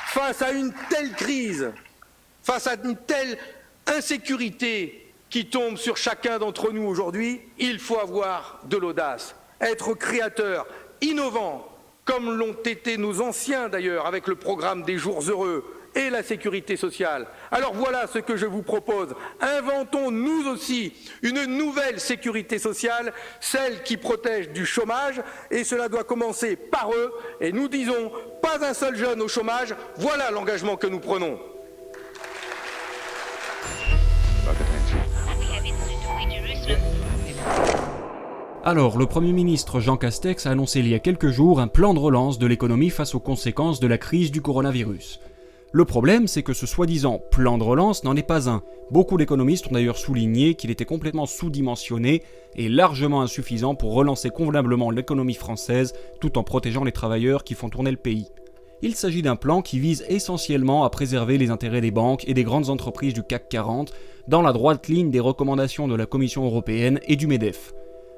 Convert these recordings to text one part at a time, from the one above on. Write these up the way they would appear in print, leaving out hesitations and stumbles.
face à une telle crise, face à une telle insécurité qui tombe sur chacun d'entre nous aujourd'hui, il faut avoir de l'audace, être créateur, innovant, comme l'ont été nos anciens d'ailleurs avec le programme des jours heureux et la sécurité sociale. Alors voilà ce que je vous propose. Inventons nous aussi une nouvelle sécurité sociale, celle qui protège du chômage, et cela doit commencer par eux. Et nous disons, pas un seul jeune au chômage, voilà l'engagement que nous prenons. Alors, le Premier ministre Jean Castex a annoncé il y a quelques jours un plan de relance de l'économie face aux conséquences de la crise du coronavirus. Le problème, c'est que ce soi-disant plan de relance n'en est pas un. Beaucoup d'économistes ont d'ailleurs souligné qu'il était complètement sous-dimensionné et largement insuffisant pour relancer convenablement l'économie française tout en protégeant les travailleurs qui font tourner le pays. Il s'agit d'un plan qui vise essentiellement à préserver les intérêts des banques et des grandes entreprises du CAC 40 dans la droite ligne des recommandations de la Commission européenne et du MEDEF.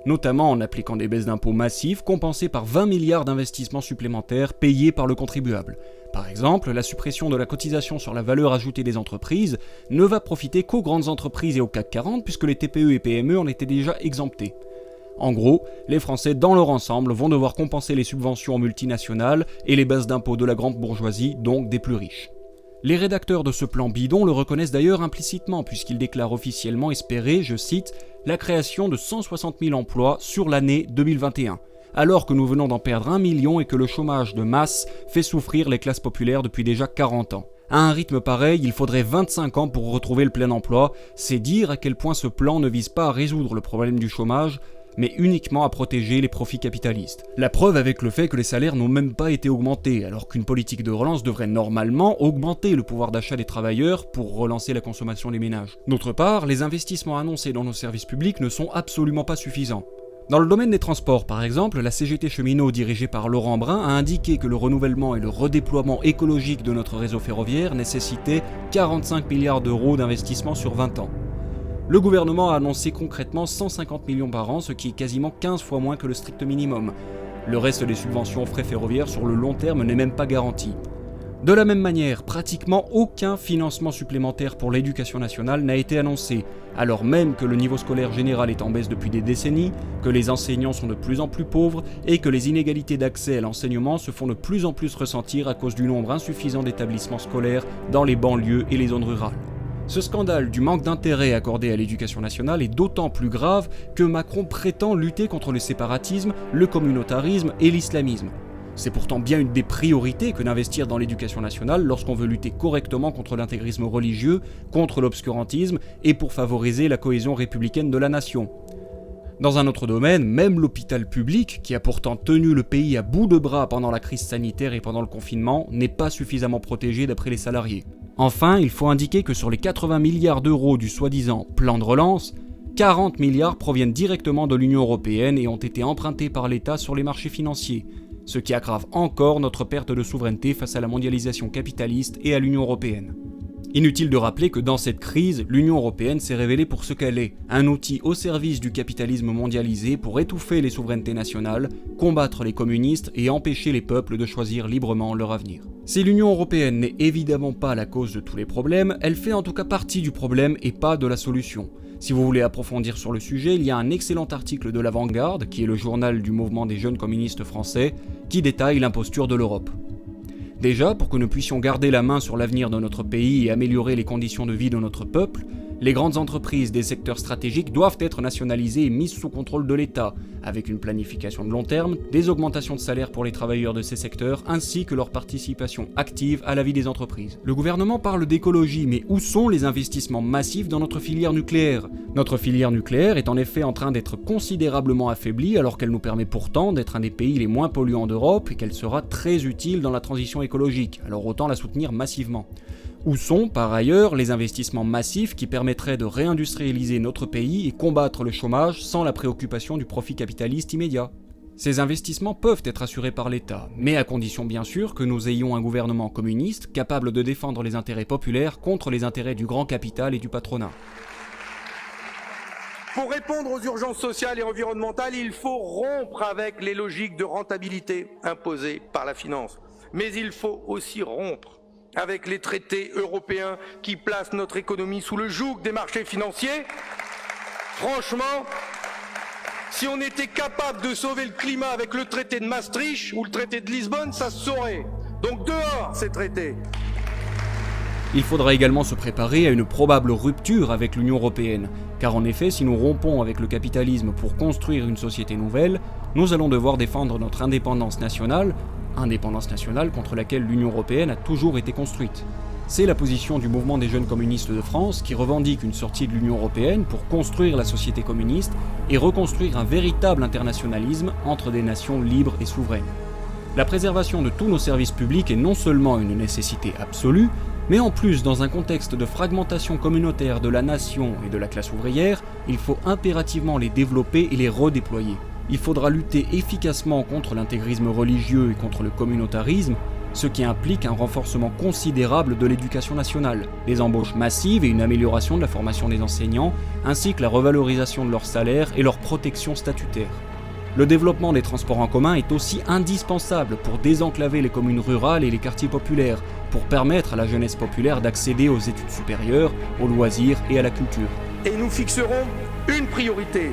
Notamment en appliquant des baisses d'impôts massives compensées par 20 milliards d'investissements supplémentaires payés par le contribuable. Par exemple, la suppression de la cotisation sur la valeur ajoutée des entreprises ne va profiter qu'aux grandes entreprises et au CAC 40 puisque les TPE et PME en étaient déjà exemptés. En gros, les Français dans leur ensemble vont devoir compenser les subventions aux multinationales et les baisses d'impôts de la grande bourgeoisie, donc des plus riches. Les rédacteurs de ce plan bidon le reconnaissent d'ailleurs implicitement puisqu'ils déclarent officiellement espérer, je cite, la création de 160 000 emplois sur l'année 2021, alors que nous venons d'en perdre 1 million et que le chômage de masse fait souffrir les classes populaires depuis déjà 40 ans. À un rythme pareil, il faudrait 25 ans pour retrouver le plein emploi, c'est dire à quel point ce plan ne vise pas à résoudre le problème du chômage, mais uniquement à protéger les profits capitalistes. La preuve avec le fait que les salaires n'ont même pas été augmentés, alors qu'une politique de relance devrait normalement augmenter le pouvoir d'achat des travailleurs pour relancer la consommation des ménages. D'autre part, les investissements annoncés dans nos services publics ne sont absolument pas suffisants. Dans le domaine des transports, par exemple, la CGT Cheminots dirigée par Laurent Brun a indiqué que le renouvellement et le redéploiement écologique de notre réseau ferroviaire nécessitaient 45 milliards d'euros d'investissement sur 20 ans. Le gouvernement a annoncé concrètement 150 millions par an, ce qui est quasiment 15 fois moins que le strict minimum. Le reste des subventions aux frais ferroviaires sur le long terme n'est même pas garanti. De la même manière, pratiquement aucun financement supplémentaire pour l'éducation nationale n'a été annoncé, alors même que le niveau scolaire général est en baisse depuis des décennies, que les enseignants sont de plus en plus pauvres et que les inégalités d'accès à l'enseignement se font de plus en plus ressentir à cause du nombre insuffisant d'établissements scolaires dans les banlieues et les zones rurales. Ce scandale du manque d'intérêt accordé à l'éducation nationale est d'autant plus grave que Macron prétend lutter contre le séparatisme, le communautarisme et l'islamisme. C'est pourtant bien une des priorités que d'investir dans l'éducation nationale lorsqu'on veut lutter correctement contre l'intégrisme religieux, contre l'obscurantisme et pour favoriser la cohésion républicaine de la nation. Dans un autre domaine, même l'hôpital public, qui a pourtant tenu le pays à bout de bras pendant la crise sanitaire et pendant le confinement, n'est pas suffisamment protégé d'après les salariés. Enfin, il faut indiquer que sur les 80 milliards d'euros du soi-disant plan de relance, 40 milliards proviennent directement de l'Union européenne et ont été empruntés par l'État sur les marchés financiers, ce qui aggrave encore notre perte de souveraineté face à la mondialisation capitaliste et à l'Union européenne. Inutile de rappeler que dans cette crise, l'Union européenne s'est révélée pour ce qu'elle est, un outil au service du capitalisme mondialisé pour étouffer les souverainetés nationales, combattre les communistes et empêcher les peuples de choisir librement leur avenir. Si l'Union européenne n'est évidemment pas la cause de tous les problèmes, elle fait en tout cas partie du problème et pas de la solution. Si vous voulez approfondir sur le sujet, il y a un excellent article de l'Avant-Garde, qui est le journal du mouvement des jeunes communistes français, qui détaille l'imposture de l'Europe. Déjà, pour que nous puissions garder la main sur l'avenir de notre pays et améliorer les conditions de vie de notre peuple, les grandes entreprises des secteurs stratégiques doivent être nationalisées et mises sous contrôle de l'État, avec une planification de long terme, des augmentations de salaire pour les travailleurs de ces secteurs, ainsi que leur participation active à la vie des entreprises. Le gouvernement parle d'écologie, mais où sont les investissements massifs dans notre filière nucléaire ? Notre filière nucléaire est en effet en train d'être considérablement affaiblie, alors qu'elle nous permet pourtant d'être un des pays les moins polluants d'Europe et qu'elle sera très utile dans la transition écologique, alors autant la soutenir massivement. Où sont, par ailleurs, les investissements massifs qui permettraient de réindustrialiser notre pays et combattre le chômage sans la préoccupation du profit capitaliste immédiat ? Ces investissements peuvent être assurés par l'État, mais à condition bien sûr que nous ayons un gouvernement communiste capable de défendre les intérêts populaires contre les intérêts du grand capital et du patronat. Pour répondre aux urgences sociales et environnementales, il faut rompre avec les logiques de rentabilité imposées par la finance. Mais il faut aussi rompre avec les traités européens qui placent notre économie sous le joug des marchés financiers. Franchement, si on était capable de sauver le climat avec le traité de Maastricht ou le traité de Lisbonne, ça se saurait. Donc dehors ces traités. Il faudra également se préparer à une probable rupture avec l'Union européenne, car en effet, si nous rompons avec le capitalisme pour construire une société nouvelle, nous allons devoir défendre notre indépendance nationale contre laquelle l'Union européenne a toujours été construite. C'est la position du mouvement des jeunes communistes de France qui revendique une sortie de l'Union européenne pour construire la société communiste et reconstruire un véritable internationalisme entre des nations libres et souveraines. La préservation de tous nos services publics est non seulement une nécessité absolue, mais en plus, dans un contexte de fragmentation communautaire de la nation et de la classe ouvrière, il faut impérativement les développer et les redéployer. Il faudra lutter efficacement contre l'intégrisme religieux et contre le communautarisme, ce qui implique un renforcement considérable de l'éducation nationale, des embauches massives et une amélioration de la formation des enseignants, ainsi que la revalorisation de leurs salaires et leur protection statutaire. Le développement des transports en commun est aussi indispensable pour désenclaver les communes rurales et les quartiers populaires, pour permettre à la jeunesse populaire d'accéder aux études supérieures, aux loisirs et à la culture. Et nous fixerons une priorité,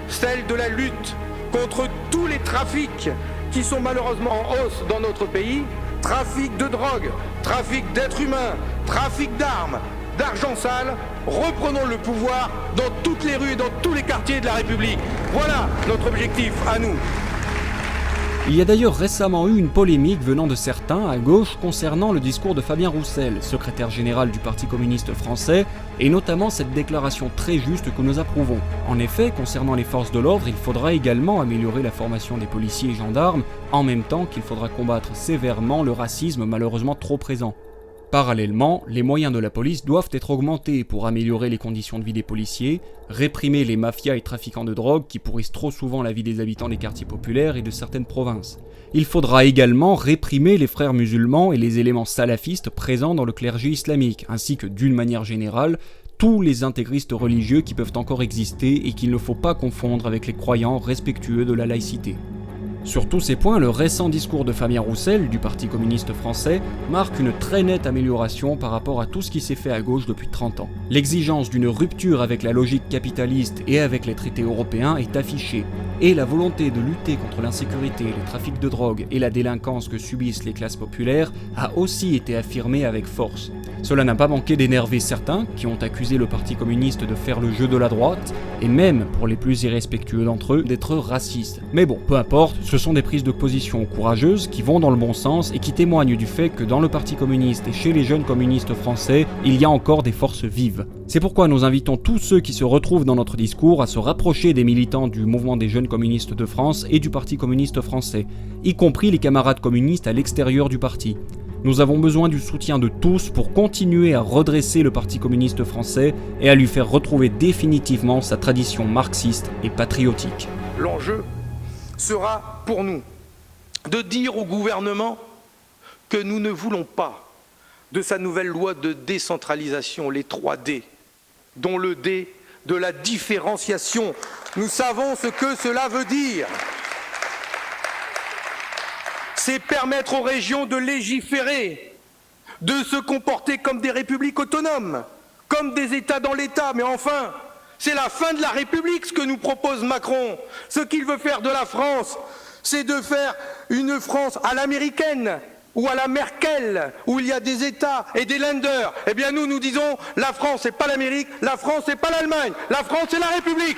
celle de la lutte contre tous les trafics qui sont malheureusement en hausse dans notre pays, trafic de drogue, trafic d'êtres humains, trafic d'armes, d'argent sale. Reprenons le pouvoir dans toutes les rues et dans tous les quartiers de la République. Voilà notre objectif à nous. Il y a d'ailleurs récemment eu une polémique venant de certains à gauche concernant le discours de Fabien Roussel, secrétaire général du Parti communiste français, et notamment cette déclaration très juste que nous approuvons. En effet, concernant les forces de l'ordre, il faudra également améliorer la formation des policiers et gendarmes, en même temps qu'il faudra combattre sévèrement le racisme malheureusement trop présent. Parallèlement, les moyens de la police doivent être augmentés pour améliorer les conditions de vie des policiers, réprimer les mafias et trafiquants de drogue qui pourrissent trop souvent la vie des habitants des quartiers populaires et de certaines provinces. Il faudra également réprimer les frères musulmans et les éléments salafistes présents dans le clergé islamique, ainsi que d'une manière générale, tous les intégristes religieux qui peuvent encore exister et qu'il ne faut pas confondre avec les croyants respectueux de la laïcité. Sur tous ces points, le récent discours de Fabien Roussel, du Parti communiste français, marque une très nette amélioration par rapport à tout ce qui s'est fait à gauche depuis 30 ans. L'exigence d'une rupture avec la logique capitaliste et avec les traités européens est affichée, et la volonté de lutter contre l'insécurité, les trafics de drogue et la délinquance que subissent les classes populaires a aussi été affirmée avec force. Cela n'a pas manqué d'énerver certains qui ont accusé le Parti communiste de faire le jeu de la droite, et même, pour les plus irrespectueux d'entre eux, d'être racistes. Mais bon, peu importe, ce sont des prises de position courageuses qui vont dans le bon sens et qui témoignent du fait que dans le Parti communiste et chez les jeunes communistes français, il y a encore des forces vives. C'est pourquoi nous invitons tous ceux qui se retrouvent dans notre discours à se rapprocher des militants du mouvement des jeunes communistes de France et du Parti communiste français, y compris les camarades communistes à l'extérieur du parti. Nous avons besoin du soutien de tous pour continuer à redresser le Parti communiste français et à lui faire retrouver définitivement sa tradition marxiste et patriotique. L'enjeu sera pour nous de dire au gouvernement que nous ne voulons pas de sa nouvelle loi de décentralisation, les 3D, dont le D de la différenciation. Nous savons ce que cela veut dire. C'est permettre aux régions de légiférer, de se comporter comme des républiques autonomes, comme des États dans l'État. Mais enfin, c'est la fin de la République ce que nous propose Macron. Ce qu'il veut faire de la France, c'est de faire une France à l'américaine ou à la Merkel, où il y a des États et des Länder. Eh bien nous disons, la France c'est pas l'Amérique, la France c'est pas l'Allemagne, la France c'est la République.